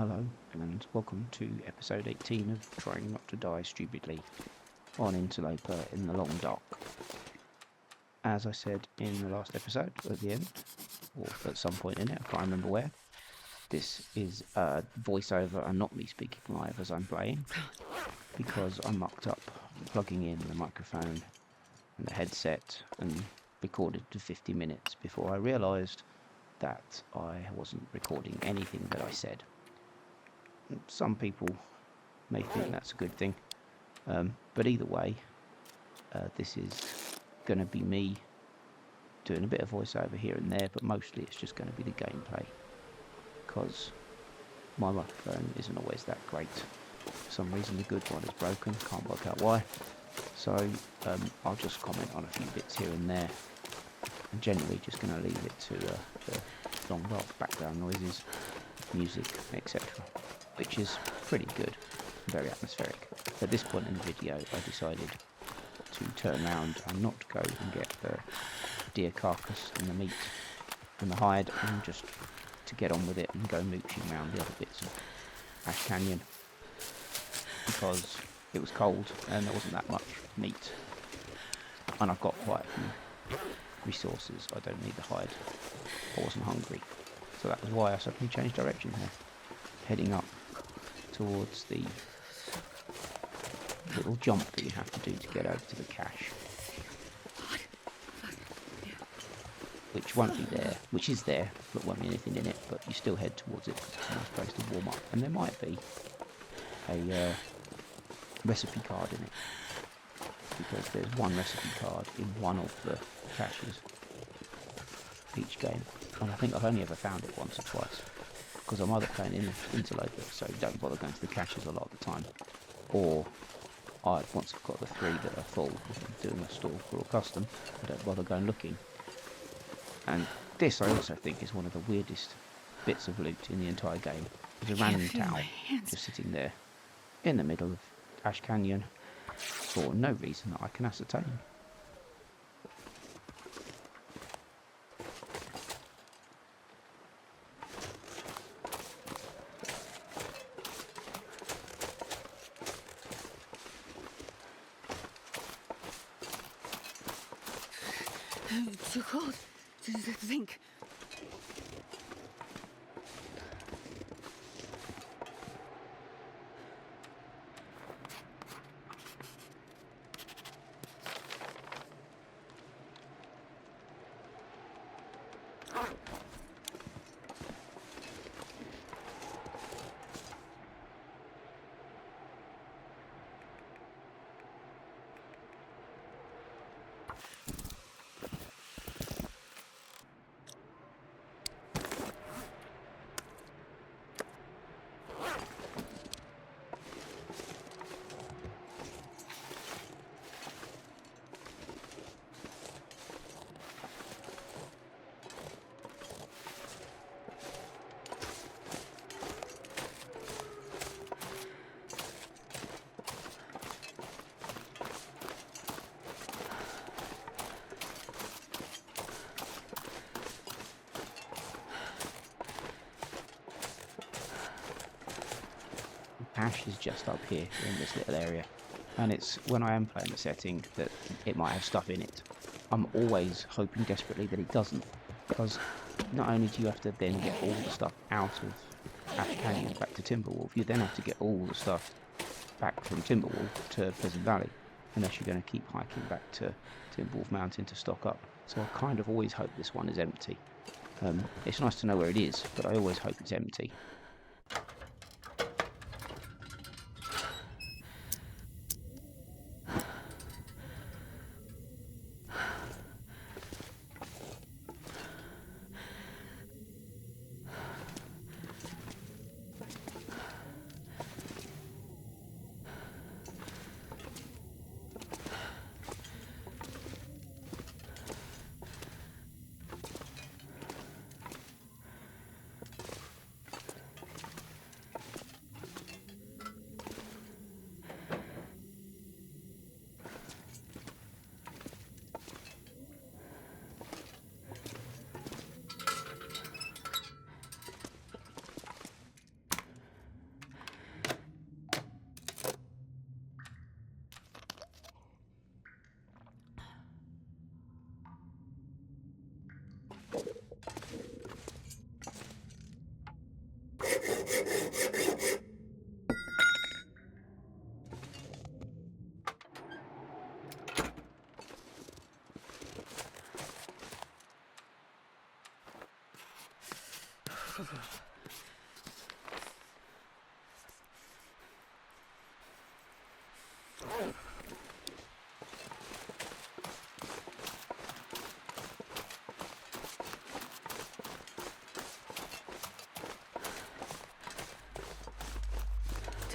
Hello, and welcome to episode 18 of Trying Not to Die Stupidly on Interloper in the Long Dark. As I said in the last episode, at the end, or at some point in it, I can't remember where, this is a voiceover and not me speaking live as I'm playing, because I mucked up plugging in the microphone and the headset and recorded to 50 minutes before I realised that I wasn't recording anything that I said. Some people may think that's a good thing, but either way, this is going to be me doing a bit of voiceover here and there, but mostly it's just going to be the gameplay, because my microphone isn't always that great. For some reason the good one is broken, can't work out why, so I'll just comment on a few bits here and there, and generally just going to leave it to the long dark background noises, music, etc., which is pretty good, very atmospheric. At this point in the video I decided to turn around and not go and get the deer carcass and the meat and the hide, and just to get on with it and go mooching around the other bits of Ash Canyon, because it was cold and there wasn't that much meat, and I've got quite a few resources. I don't need the hide. I wasn't hungry, so that was why I suddenly changed direction here, heading up towards the little jump that you have to do to get over to the cache, which won't be there, which is there, but won't be anything in it, but you still head towards it. It's a nice place to warm up, and there might be a recipe card in it, because there's one recipe card in one of the caches each game, and I think I've only ever found it once or twice, because I'm either playing Interloper, so don't bother going to the caches a lot of the time, or once I've got the 3 that are full, doing a store for all custom, I don't bother going looking. And this I also think is one of the weirdest bits of loot in the entire game. There's a random towel just sitting there in the middle of Ash Canyon for no reason that I can ascertain. It's too cold to think. Ash is just up here in this little area, and it's when I am playing the setting that it might have stuff in it. I'm always hoping desperately that it doesn't, because not only do you have to then get all the stuff out of Ash Canyon back to Timberwolf, you then have to get all the stuff back from Timberwolf to Pleasant Valley, unless you're going to keep hiking back to Timberwolf Mountain to stock up. So I kind of always hope this one is empty. It's nice to know where it is, but I always hope it's empty. Did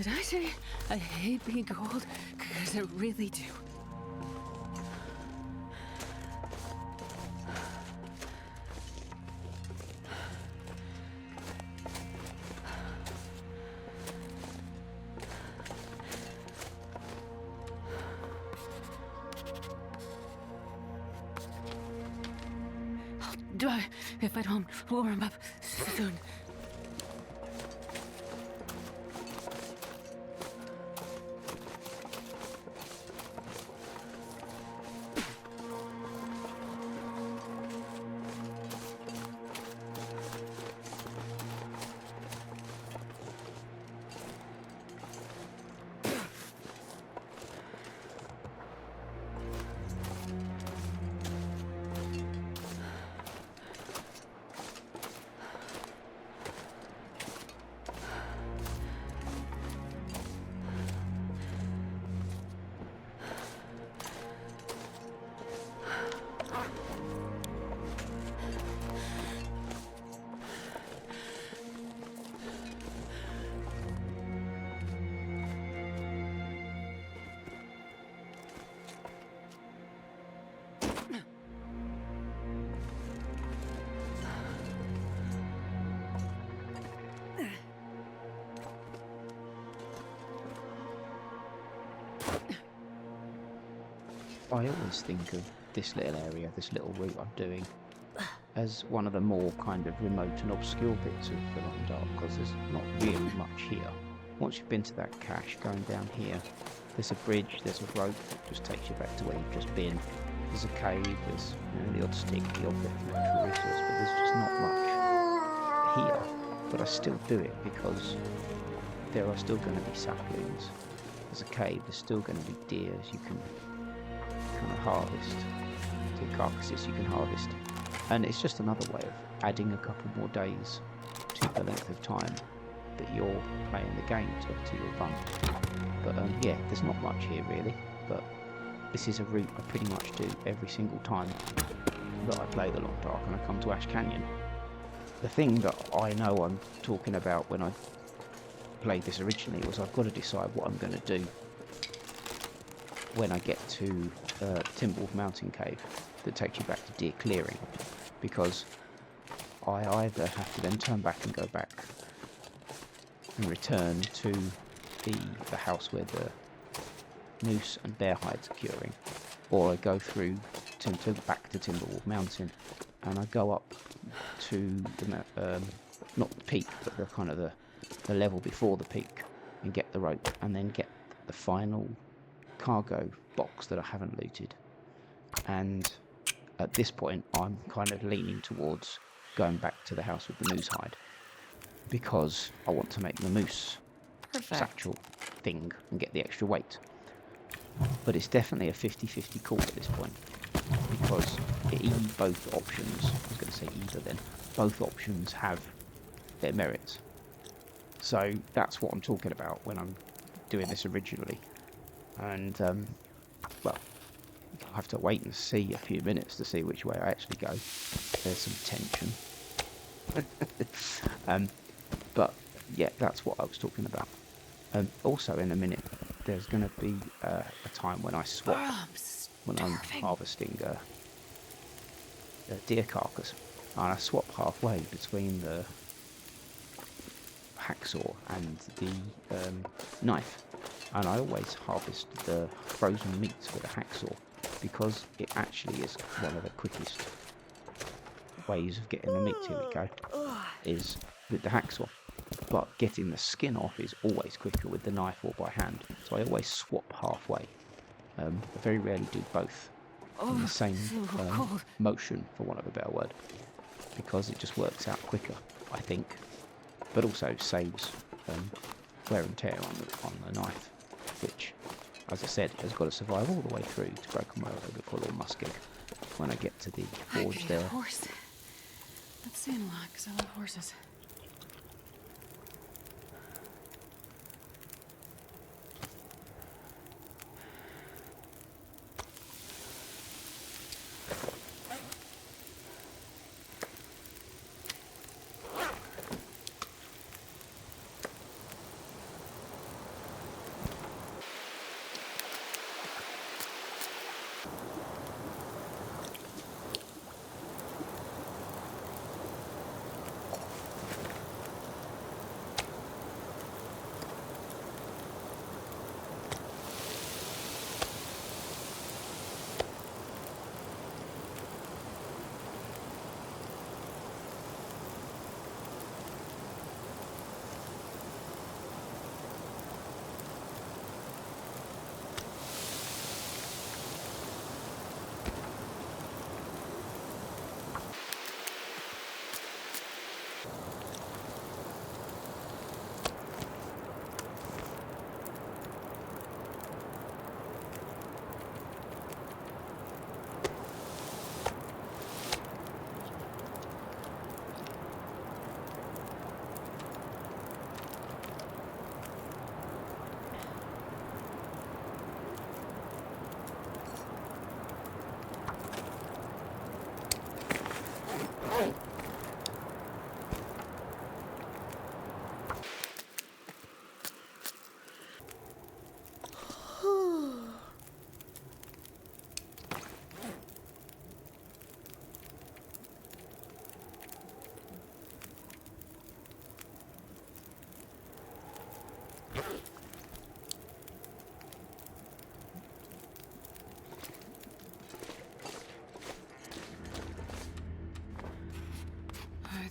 I say I hate being cold? Because I really do. I'll die if I don't warm up soon. I always think of this little area, this little route I'm doing, as one of the more kind of remote and obscure bits of the Long Dark, because there's not really much here. Once you've been to that cache, going down here, there's a bridge, there's a rope that just takes you back to where you've just been. There's a cave, there's the odd stick, the odd bit of natural resource, but there's just not much here. But I still do it because there are still going to be saplings. There's a cave, there's still going to be deer you can kind of harvest, deer carcasses you can harvest. And it's just another way of adding a couple more days to the length of time that you're playing the game to your run. But yeah, there's not much here really, but this is a route I pretty much do every single time that I play the Long Dark and I come to Ash Canyon. The thing that I know I'm talking about when I played this originally was I've got to decide what I'm going to do when I get to Timberwolf Mountain Cave that takes you back to Deer Clearing, because I either have to then turn back and go back and return to the house where the moose and bear hides are curing, or I go through back to Timberwolf Mountain and I go up to the not the peak but the kind of the level before the peak and get the rope and then get the final cargo box that I haven't looted. And at this point I'm kind of leaning towards going back to the house with the moose hide, because I want to make the moose satchel thing and get the extra weight. But it's definitely a 50-50 call at this point, because both options, I was going to say either then, both options have their merits. So that's what I'm talking about when I'm doing this originally. And well, I'll have to wait and see a few minutes to see which way I actually go. There's some tension. But yeah, that's what I was talking about. Also in a minute there's going to be a time when I swap, when I'm harvesting a deer carcass, and I swap halfway between the hacksaw and the knife, and I always harvest the frozen meats with a hacksaw because it actually is one of the quickest ways of getting the meat, here we go, is with the hacksaw. But getting the skin off is always quicker with the knife or by hand, so I always swap halfway. I very rarely do both in the same motion, for want of a better word, because it just works out quicker, I think, but also saves wear and tear on the knife, which, as I said, has got to survive all the way through to Broken Motor before Lord Muskeg when I get to the forge there. Horse. That's saying a lot, because I love horses.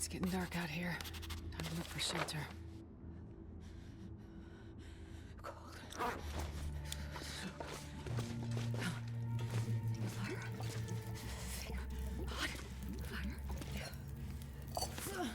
getting dark out here. Time to look for shelter. Cold. Fire. Hot. Fire.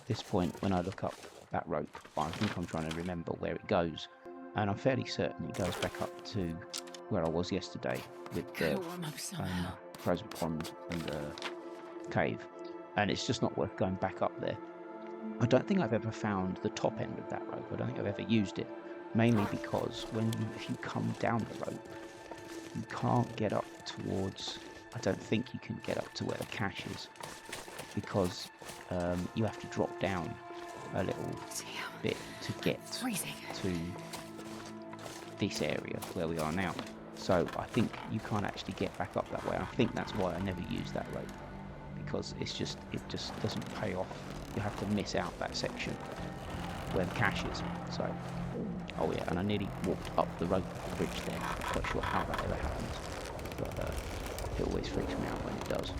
This point, when I look up that rope, I think I'm trying to remember where it goes, and I'm fairly certain it goes back up to where I was yesterday with the frozen pond and the cave, and it's just not worth going back up there. I don't think I've ever found the top end of that rope. I don't think I've ever used it, mainly because if you come down the rope, you can't get up towards. I don't think you can get up to where the cache is, because you have to drop down a little bit to get to this area where we are now. So I think you can't actually get back up that way. I think that's why I never use that rope, because it just doesn't pay off. You have to miss out that section where the cache is. So, oh yeah, and I nearly walked up the rope bridge there. I'm not quite sure how that ever happens, but it always freaks me out when it does.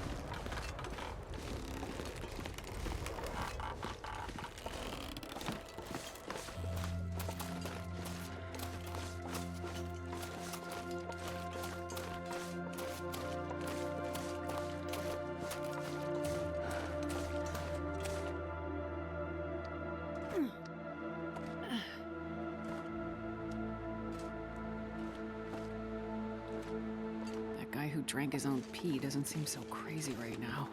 guy who drank his own pee doesn't seem so crazy right now.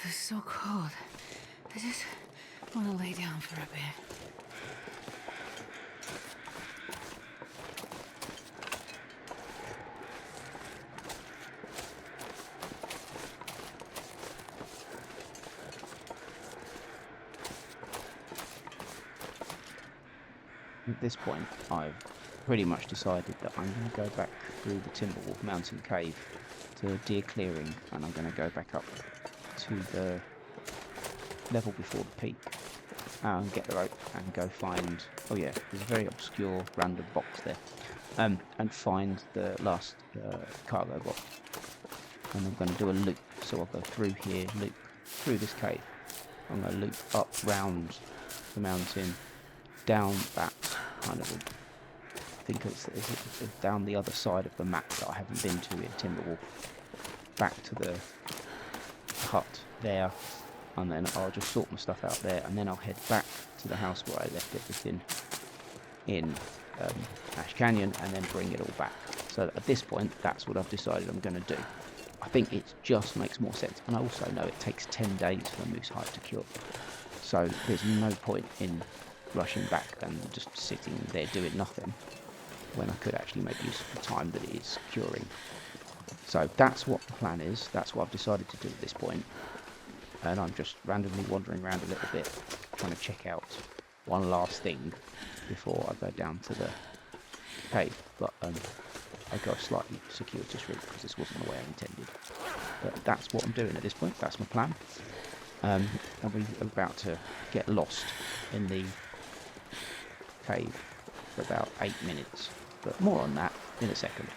This is so cold. I just want to lay down for a bit. At this point, I've pretty much decided that I'm going to go back through the Timberwolf Mountain Cave to Deer Clearing, and I'm going to go back up to the level before the peak and get the rope and go find, oh yeah, there's a very obscure random box there, and find the last cargo box. And I'm going to do a loop, so I'll go through here, loop through this cave. I'm going to loop up round the mountain, down that kind of, I think it's down the other side of the map that I haven't been to in Timberwolf, back to the hut there, and then I'll just sort my stuff out there, and then I'll head back to the house where I left everything in Ash Canyon, and then bring it all back. So at this point, that's what I've decided I'm going to do. I think it just makes more sense, and I also know it takes 10 days for moose hide to cure, so there's no point in rushing back and just sitting there doing nothing when I could actually make use of the time that it is curing. So that's what the plan is, that's what I've decided to do at this point, and I'm just randomly wandering around a little bit, trying to check out one last thing before I go down to the cave, but I go a slightly circuitous route because this wasn't the way I intended. But that's what I'm doing at this point, that's my plan. And we're about to get lost in the cave for about 8 minutes, but more on that in a second.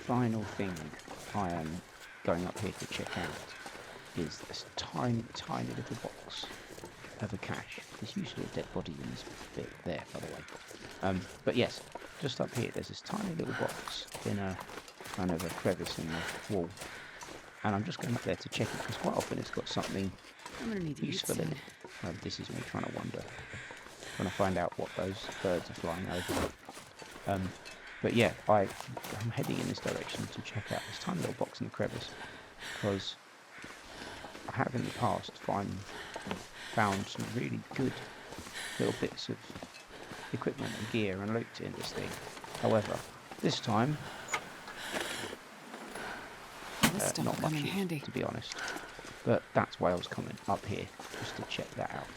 Final thing I am going up here to check out is this tiny little box of a cache. There's usually a dead body in this bit there, by the way. But yes, just up here there's this tiny little box in a kind of a crevice in the wall, and I'm just going up there to check it because quite often it's got something I'm gonna need to useful in it. This is me trying to find out what those birds are flying over. But yeah, I'm heading in this direction to check out this tiny little box in the crevice, because I have in the past found some really good little bits of equipment and gear and loot in this thing. However, this time stuff not will come much in use, handy. to be honest. But that's why I was coming up here, just to check that out.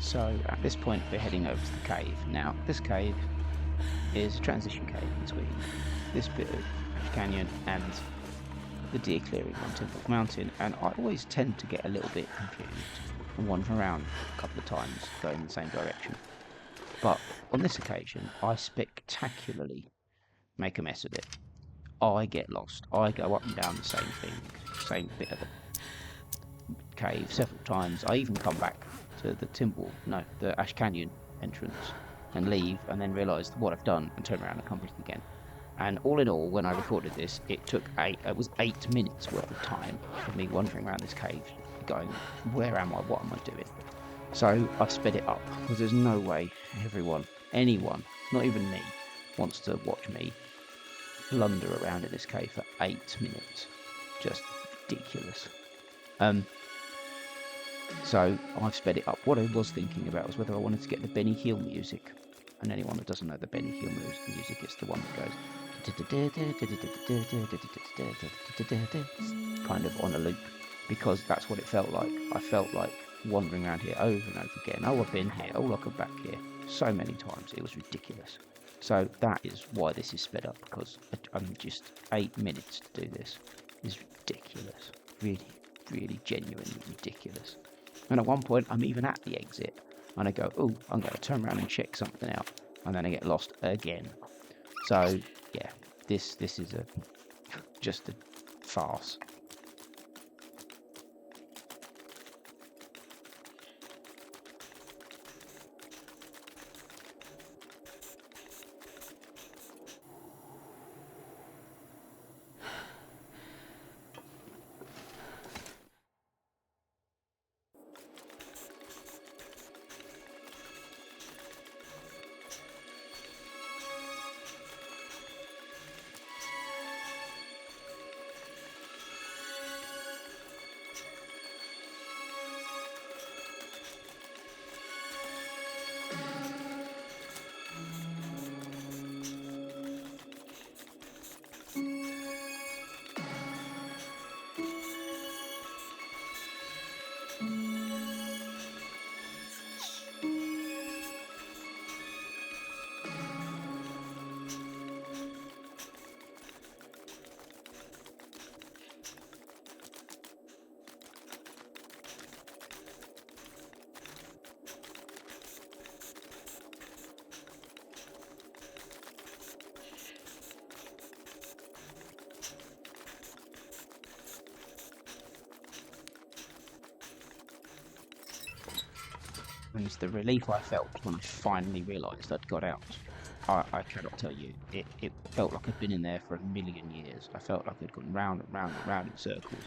So at this point we're heading over to the cave. Now this cave is a transition cave between this bit of Ash Canyon and the deer clearing on Temple Mountain, and I always tend to get a little bit confused and wander around a couple of times going in the same direction. But on this occasion I spectacularly make a mess of it. I get lost. I go up and down the same thing, same bit of the cave several times. I even come back to the Ash Canyon entrance and leave, and then realise what I've done and turn around and come back again. And all in all, when I recorded this, it was 8 minutes worth of time of me wandering around this cave, going, where am I? What am I doing? So I've sped it up because there's no way anyone, not even me, wants to watch me blunder around in this cave for 8 minutes. Just ridiculous. So I've sped it up. What I was thinking about was whether I wanted to get the Benny Hill music. And anyone that doesn't know the Benny Hill music, it's the one that goes kind of on a loop, because that's what it felt like. I felt like wandering around here over and over again. Oh, I've been here. Oh, look, I'm back here. So many times. It was ridiculous. So that is why this is sped up, because I'm just 8 minutes to do this. It's ridiculous. Really, really genuinely ridiculous. And at one point, I'm even at the exit, and I go, oh, I'm going to turn around and check something out, and then I get lost again. So, yeah, this is just a farce. And the relief I felt when I finally realised I'd got out, I cannot tell you. It felt like I'd been in there for a million years. I felt like I'd gone round and round and round in circles.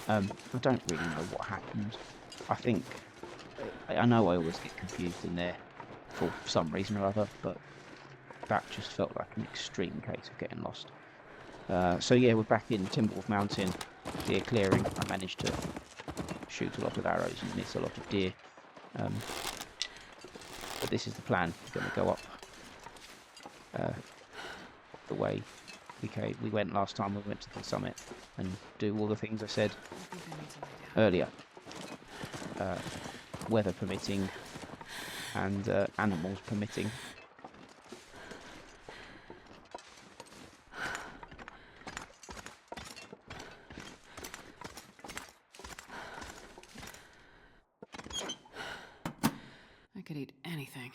I don't really know what happened. I know I always get confused in there for some reason or other, but that just felt like an extreme case of getting lost. So yeah, we're back in Timberwolf Mountain, deer clearing. I managed to shoot a lot of arrows and miss a lot of deer. But this is the plan. We're going to go up the way we went last time we went to the summit and do all the things I said earlier. weather permitting and animals permitting. I could eat anything.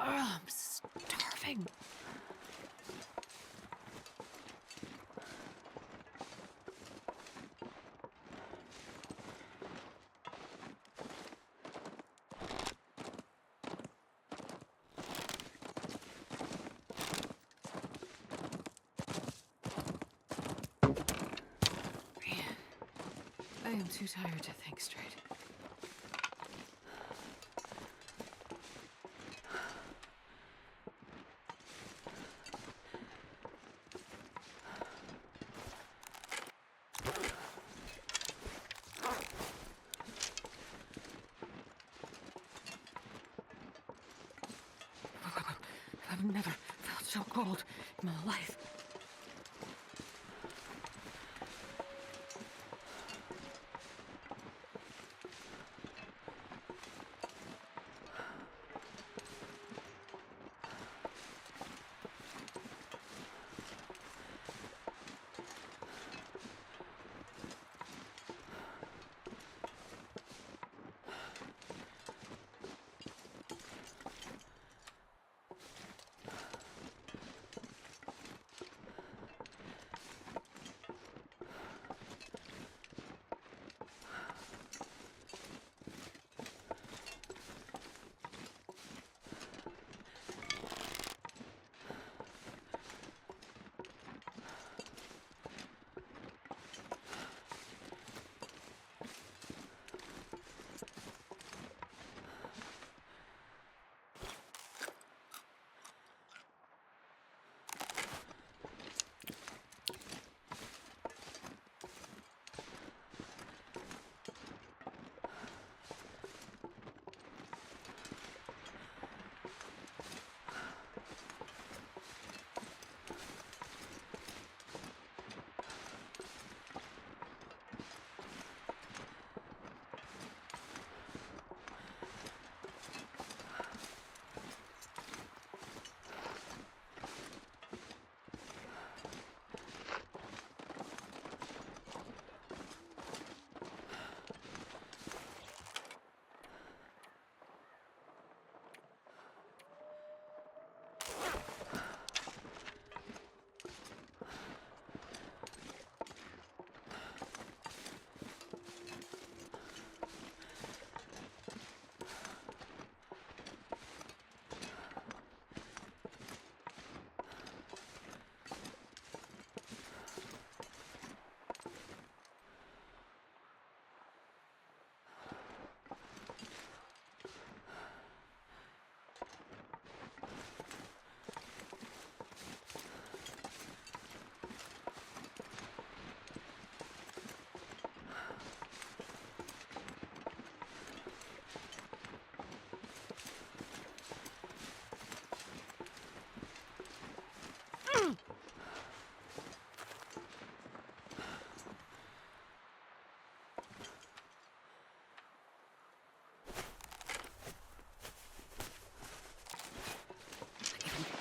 I'm starving. Man, I am too tired to think straight. I've never felt so cold in my life.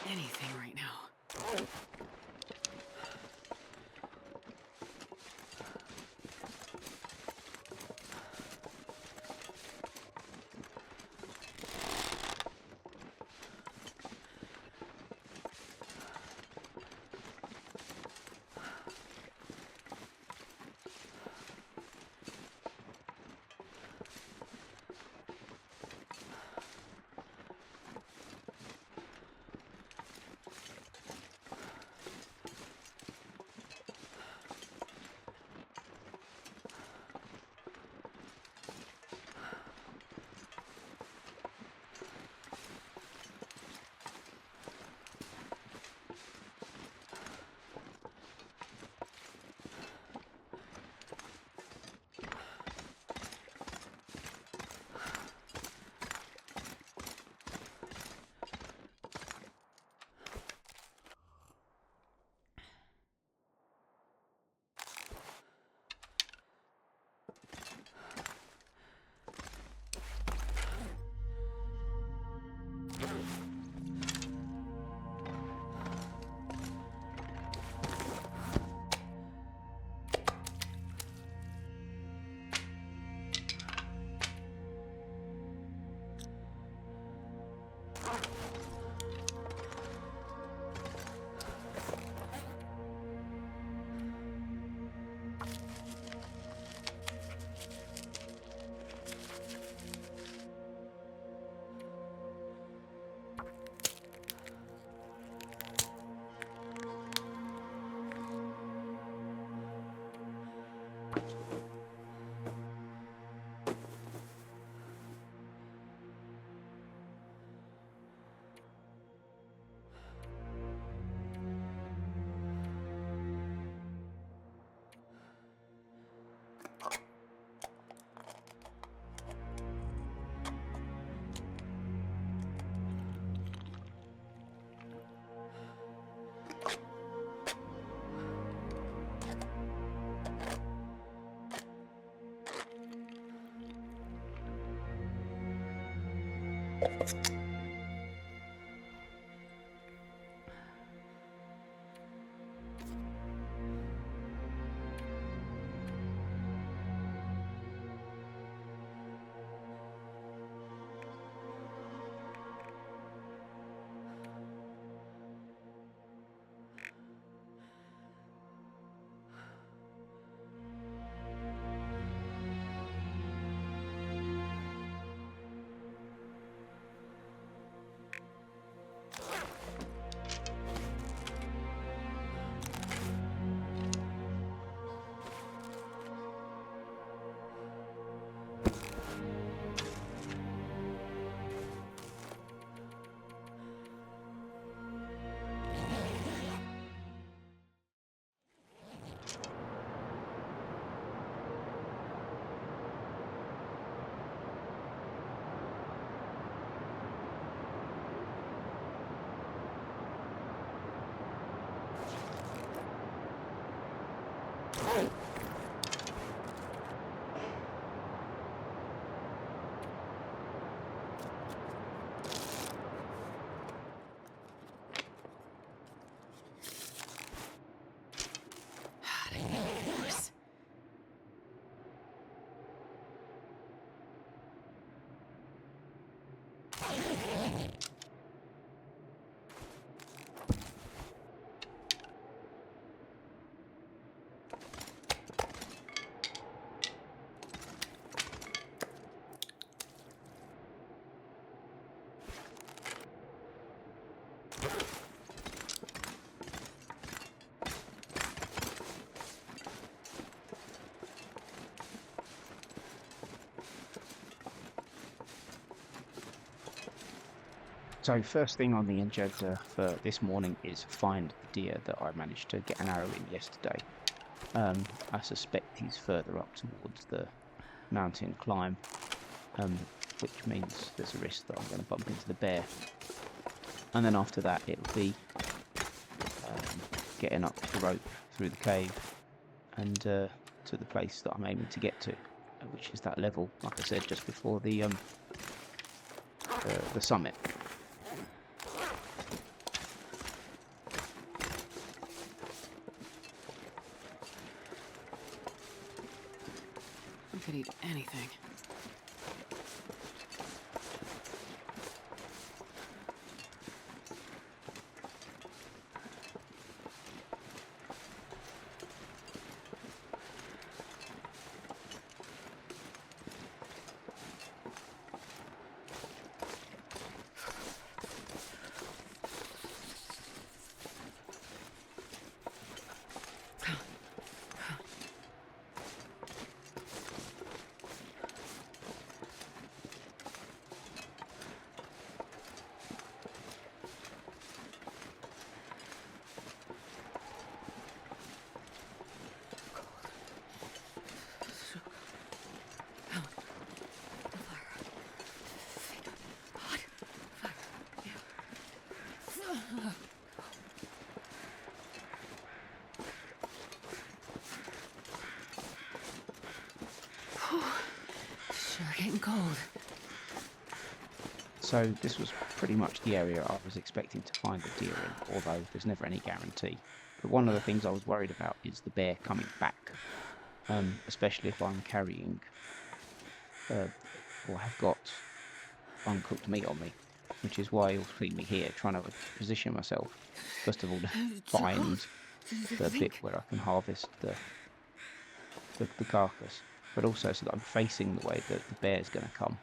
Anything right now. So first thing on the agenda for this morning is find the deer that I managed to get an arrow in yesterday. I suspect he's further up towards the mountain climb, which means there's a risk that I'm going to bump into the bear. And then after that it'll be getting up the rope through the cave and to the place that I'm aiming to get to, which is that level, like I said, just before the summit. I could eat anything. Sure getting cold. So this was pretty much the area I was expecting to find the deer in, although there's never any guarantee. But one of the things I was worried about is the bear coming back, especially if I'm carrying or have got uncooked meat on me, which is why you'll see me here trying to position myself, first of all, to find the bit where I can harvest the carcass, but also so that I'm facing the way that the bear is going to come.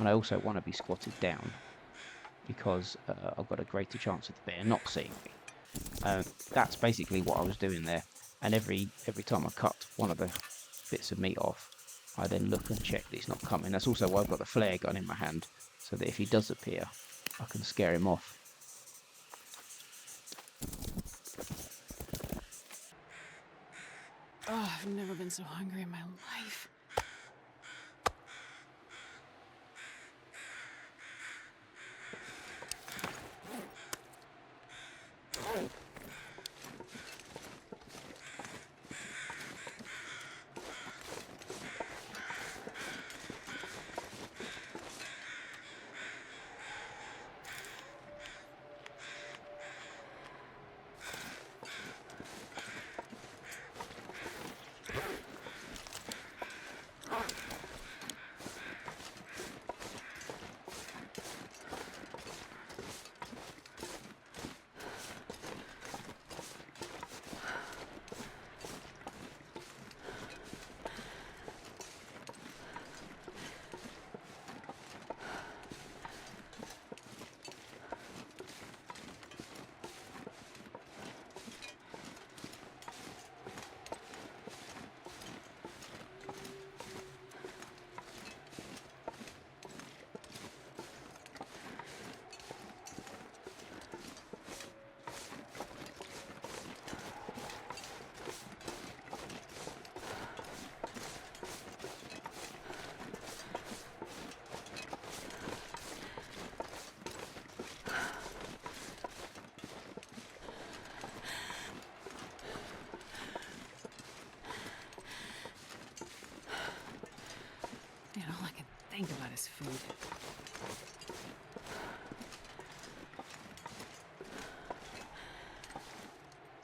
And I also want to be squatted down because I've got a greater chance of the bear not seeing me. That's basically what I was doing there, and every time I cut one of the bits of meat off, I then look and check that he's not coming. That's also why I've got the flare gun in my hand, so that if he does appear, I can scare him off. Oh, I've never been so hungry in my life.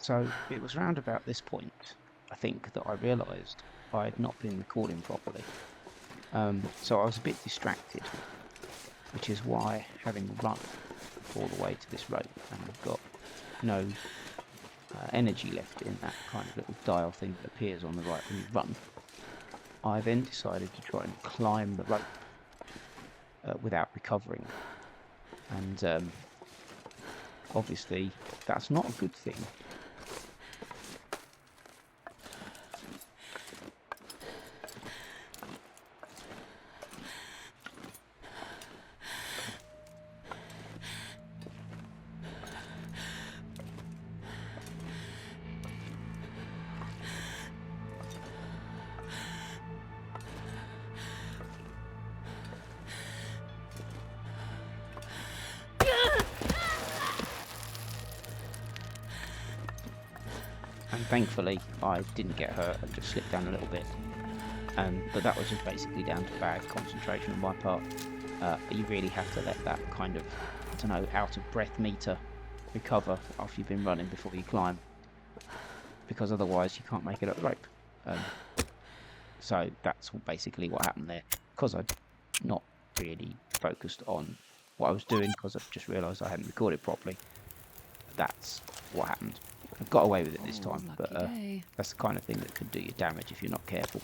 So it was round about this point, I think, that I realised I had not been recording properly. So I was a bit distracted, which is why, having run all the way to this rope and got no energy left in that kind of little dial thing that appears on the right when you run, I then decided to try and climb the rope without recovering. And obviously that's not a good thing. And thankfully I didn't get hurt and just slipped down a little bit. But that was just basically down to bad concentration on my part. You really have to let that kind of, I don't know, out of breath meter recover after you've been running before you climb, because otherwise you can't make it up the rope. So that's basically what happened there, because I'd not really focused on what I was doing, because I've just realised I hadn't recorded properly. That's what happened. I got away with it this time, but that's the kind of thing that could do you damage if you're not careful.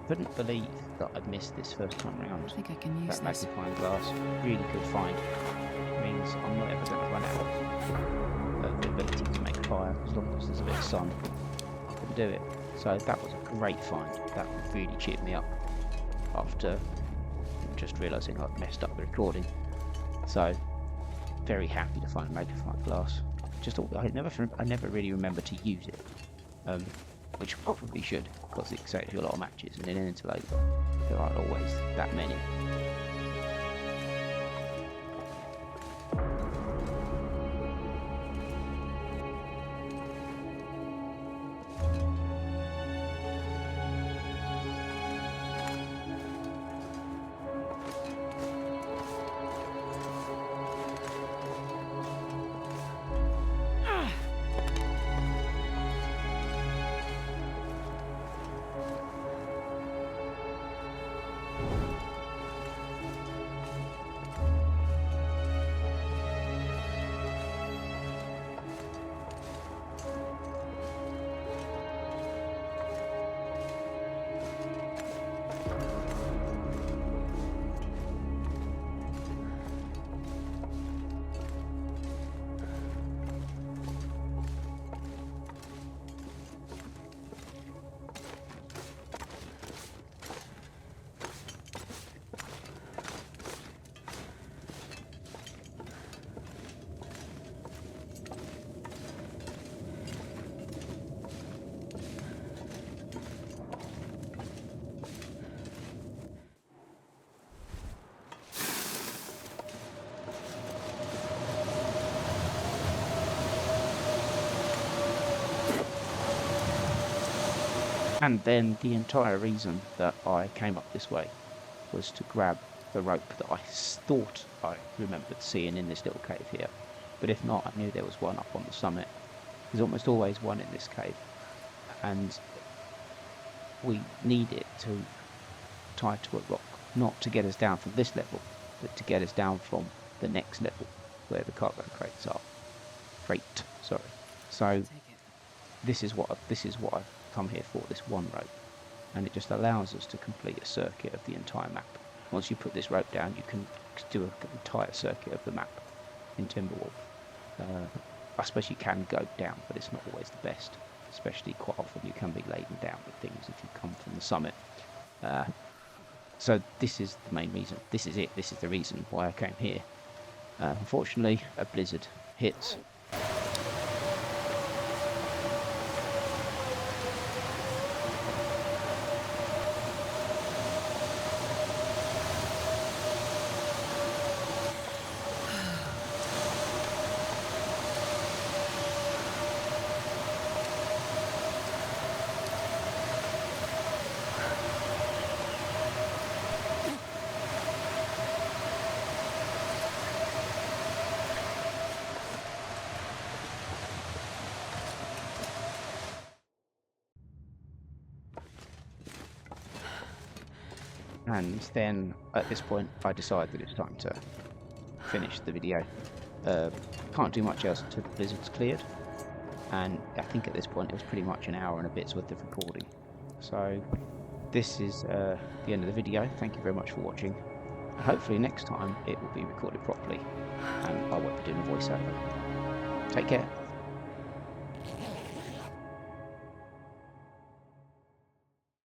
couldn't believe that I missed this first time I round. think I can use That this. magnifying glass, really good find. Means I'm not ever going to run out of the ability to make fire as long as there's a bit of sun. I can do it. So that was a great find. That really cheered me up after just realising I'd messed up the recording. So very happy to find a magnifying glass. I never really remember to use it, which I probably should, because it saves you a lot of matches, and in an Interloper there aren't always that many. And then the entire reason that I came up this way was to grab the rope that I thought I remembered seeing in this little cave here. But if not, I knew there was one up on the summit. There's almost always one in this cave. And we need it to tie to a rock, not to get us down from this level, but to get us down from the next level where the cargo crates are. So this is what I've come here for, this one rope, and it just allows us to complete a circuit of the entire map. Once you put this rope down, you can do an entire circuit of the map in Timberwolf. I suppose you can go down, but it's not always the best, especially quite often you can be laden down with things if you come from the summit. So this is the main reason. This is the reason why I came here. Unfortunately, a blizzard hits. And then at this point I decide that it's time to finish the video. Can't do much else until the blizzard's cleared, and I think at this point it was pretty much an hour and a bit's worth of recording. So this is the end of the video. Thank you very much for watching. Hopefully next time it will be recorded properly and I won't be doing a voiceover. Take care.